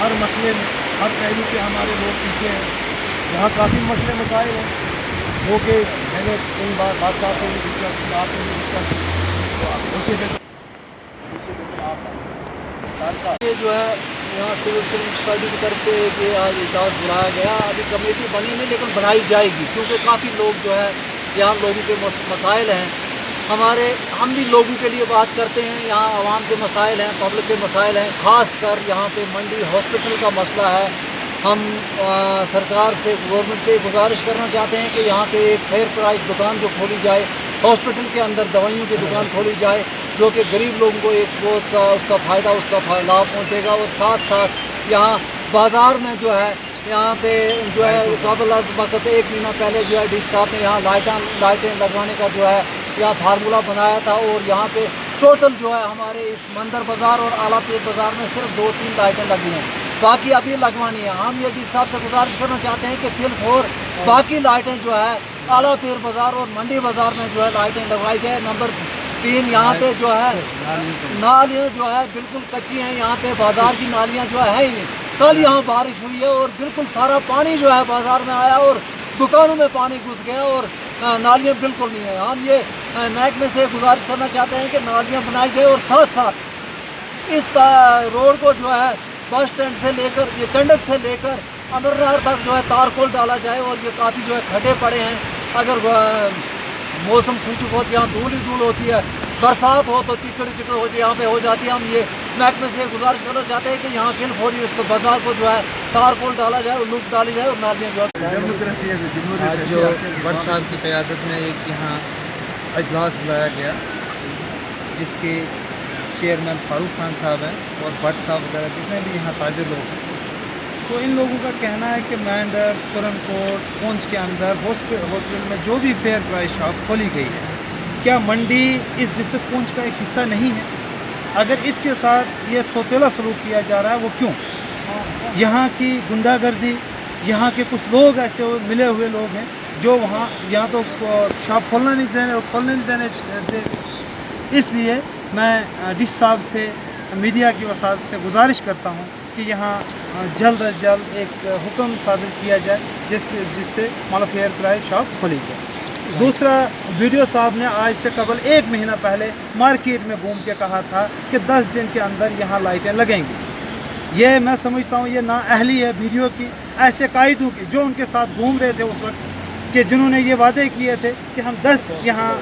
ہر مسئلے میں ہر پہلو کے ہمارے لوگ پیچھے ہیں. یہاں کافی مسئلے مسائل ہیں جو کہ میں نے کئی بار بادشاہ سے بھی ڈسکس کی, آپ سے بھی ڈسکس کی. تو آپ پیچھے دیکھیں یہ جو ہے یہاں سول سروس سوسائٹی کی طرف سے کہ آج اجلاس بلایا گیا. ابھی کمیٹی بنی نہیں لیکن بنائی جائے گی, کیونکہ کافی لوگ جو ہے یہاں لوگوں کے مسائل ہیں. ہم بھی لوگوں کے لیے بات کرتے ہیں. یہاں عوام کے مسائل ہیں, پبلک کے مسائل ہیں. خاص کر یہاں پہ منڈی ہاسپٹل کا مسئلہ ہے. ہم سرکار سے, گورنمنٹ سے گزارش کرنا چاہتے ہیں کہ یہاں پہ ایک فیئر پرائز دکان جو کھولی جائے, ہاسپٹل کے اندر دوائیوں کی دکان کھولی جائے, جو کہ غریب لوگوں کو ایک بہت سا اس کا فائدہ, اس کا لابھ پہنچے گا. اور ساتھ ساتھ یہاں بازار میں جو ہے یہاں پہ جو ہے قبل از وقت 1 مہینہ پہلے جو ہے ڈی سی صاحب نے یہاں لائٹیں لگوانے کا جو ہے یہاں فارمولہ بنایا تھا. اور یہاں پہ ٹوٹل جو ہے ہمارے اس مندر بازار اور اعلیٰ پیر بازار میں صرف 2-3 لائٹیں لگی ہیں, باقی ابھی لگوانی ہے. ہم یہ ڈی سی صاحب سے گزارش کرنا چاہتے ہیں کہ فی الفور باقی لائٹیں جو ہے اعلیٰ پیر بازار اور منڈی بازار میں جو ہے لائٹیں لگوائی جائے. نمبر 3 یہاں پہ جو ہے نالیاں جو ہے بالکل کچی ہیں. یہاں پہ بازار کی نالیاں جو ہے ہی نہیں. کل یہاں بارش ہوئی ہے اور بالکل سارا پانی جو ہے بازار میں آیا اور دکانوں میں پانی گھس گیا اور نالیاں بالکل نہیں ہیں. ہم یہ محکمے سے گزارش کرنا چاہتے ہیں کہ نالیاں بنائی جائے اور ساتھ ساتھ اس روڈ کو جو ہے بس اسٹینڈ سے لے کر یہ چنڈک سے لے کر امرنہر تک جو ہے تارکول ڈالا جائے. اور یہ کافی جو ہے کھڈے پڑے ہیں. اگر موسم خشک ہو تو یہاں دھول ہی دھول ہوتی ہے, برسات ہو تو چکڑ ہو یہاں پہ ہو جاتی ہے. ہم یہ محکمے سے گزارش کرنا چاہتے ہیں کہ یہاں فی الفور اس بازار کو جو ہے تارکول ڈالا جائے اور لوک ڈالی جائے اور نالیاں جو ہے. آج جو بٹ صاحب کی قیادت میں ایک یہاں اجلاس بلایا گیا, جس کے چیئرمین فاروق خان صاحب ہیں اور بٹ صاحب وغیرہ جتنے بھی یہاں تاجر لوگ ہیں. تو ان لوگوں کا کہنا ہے کہ مینڈر, سورن کوٹ, پونچھ کے اندر ہاسپٹل میں جو بھی فیئر پرائز شاپ کھولی گئی ہے, کیا منڈی اس ڈسٹرکٹ پونچھ کا ایک حصہ نہیں ہے؟ اگر اس کے ساتھ یہ سوتیلا سلوک کیا جا رہا ہے وہ کیوں؟ یہاں کی گنڈا گردی, یہاں کے کچھ لوگ ایسے ملے ہوئے لوگ ہیں جو یہاں تو شاپ کھولنے نہیں دینے. اس لیے میں ڈی سی صاحب سے, میڈیا کی وساطت سے گزارش کرتا ہوں کہ یہاں جلد از جلد ایک حکم صادر کیا جائے جس سے فیئر پرائز شاپ کھولی جائے. دوسرا, ویڈیو صاحب نے آج سے قبل 1 مہینہ پہلے مارکیٹ میں گھوم کے کہا تھا کہ 10 دن کے اندر یہاں لائٹیں لگیں گی. یہ میں سمجھتا ہوں یہ نااہلی ہے ویڈیو کی, ایسے قائدوں کی جو ان کے ساتھ گھوم رہے تھے اس وقت, کہ جنہوں نے یہ وعدے کیے تھے کہ ہم 10 یہاں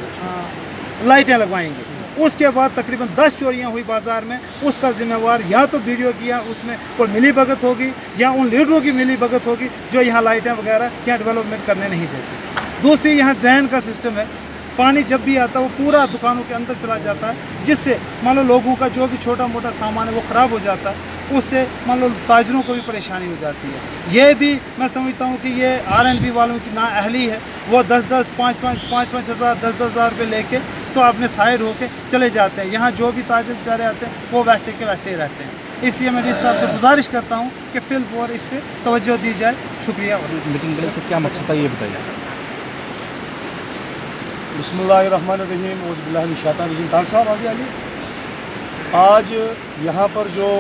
لائٹیں لگوائیں گے. اس کے بعد تقریباً 10 چوریاں ہوئی بازار میں. اس کا ذمہ وار یا تو ویڈیو کیا اس میں کوئی ملی بھگت ہوگی یا ان لیڈروں کی ملی بھگت ہوگی جو یہاں لائٹیں وغیرہ یہاں ڈیولپمنٹ کرنے نہیں دیتے. دوسری, یہاں ڈرین کا سسٹم ہے. پانی جب بھی آتا ہے وہ پورا دکانوں کے اندر چلا جاتا ہے, جس سے مان لو لوگوں کا جو بھی چھوٹا موٹا سامان ہے وہ خراب ہو جاتا ہے. اس سے مان لو تاجروں کو بھی پریشانی ہو جاتی ہے. یہ بھی میں سمجھتا ہوں کہ یہ RNB والوں کی نااہلی ہے. وہ 10-10, 5-5 ہزار, 10-10 ہزار روپے لے کے تو اپنے سائڈ ہو کے چلے جاتے ہیں. یہاں جو بھی تاجر بیچارے آتے ہیں وہ ویسے کے ویسے ہی رہتے ہیں. اس لیے میں ڈی سی صاحب سے گزارش کرتا ہوں کہ فی الفور اس پہ توجہ دی جائے. شکریہ. میٹنگ کرنے سے کیا مقصد تھا یہ بتائیے. بسم اللہ الرحمن الرحیم. اعوذ باللہ من الشیطان الرجیم. طارق صاحب آگے علی. آج یہاں پر جو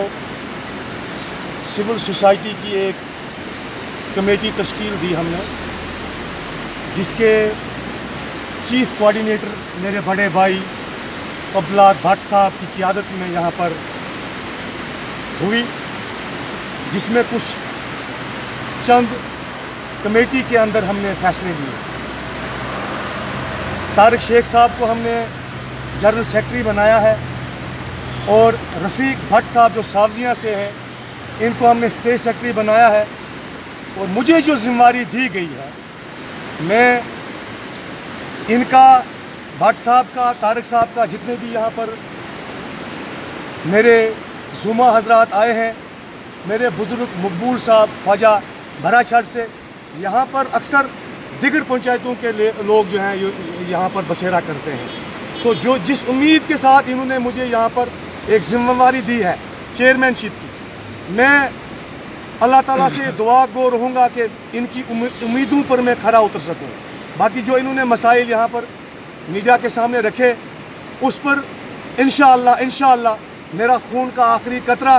سول سوسائٹی کی ایک کمیٹی تشکیل دی ہم نے, جس کے چیف کوآرڈینیٹر میرے بڑے بھائی عبداللہ بٹ صاحب کی قیادت میں یہاں پر ہوئی, جس میں کچھ چند کمیٹی کے اندر ہم نے فیصلے لیے. طارق شیخ صاحب کو ہم نے جنرل سیکرٹری بنایا ہے اور رفیق بھٹ صاحب جو ساوزیاں سے ہیں ان کو ہم نے اسٹیٹ سیکرٹری بنایا ہے. اور مجھے جو ذمہ داری دی گئی ہے میں ان کا, بھٹ صاحب کا, طارق صاحب کا, جتنے بھی یہاں پر میرے زما حضرات آئے ہیں, میرے بزرگ مقبول صاحب خواجہ بھرا چھڑ سے, یہاں پر اکثر دیگر پنچایتوں کے لوگ جو ہیں یہاں پر بسیرا کرتے ہیں. تو جس امید کے ساتھ انہوں نے مجھے یہاں پر ایک ذمہ داری دی ہے چیئرمین شپ کی, میں اللہ تعالیٰ سے دعا گو رہوں گا کہ ان کی امیدوں پر میں کھرا اتر سکوں. باقی جو انہوں نے مسائل یہاں پر میڈیا کے سامنے رکھے اس پر انشاءاللہ میرا خون کا آخری قطرہ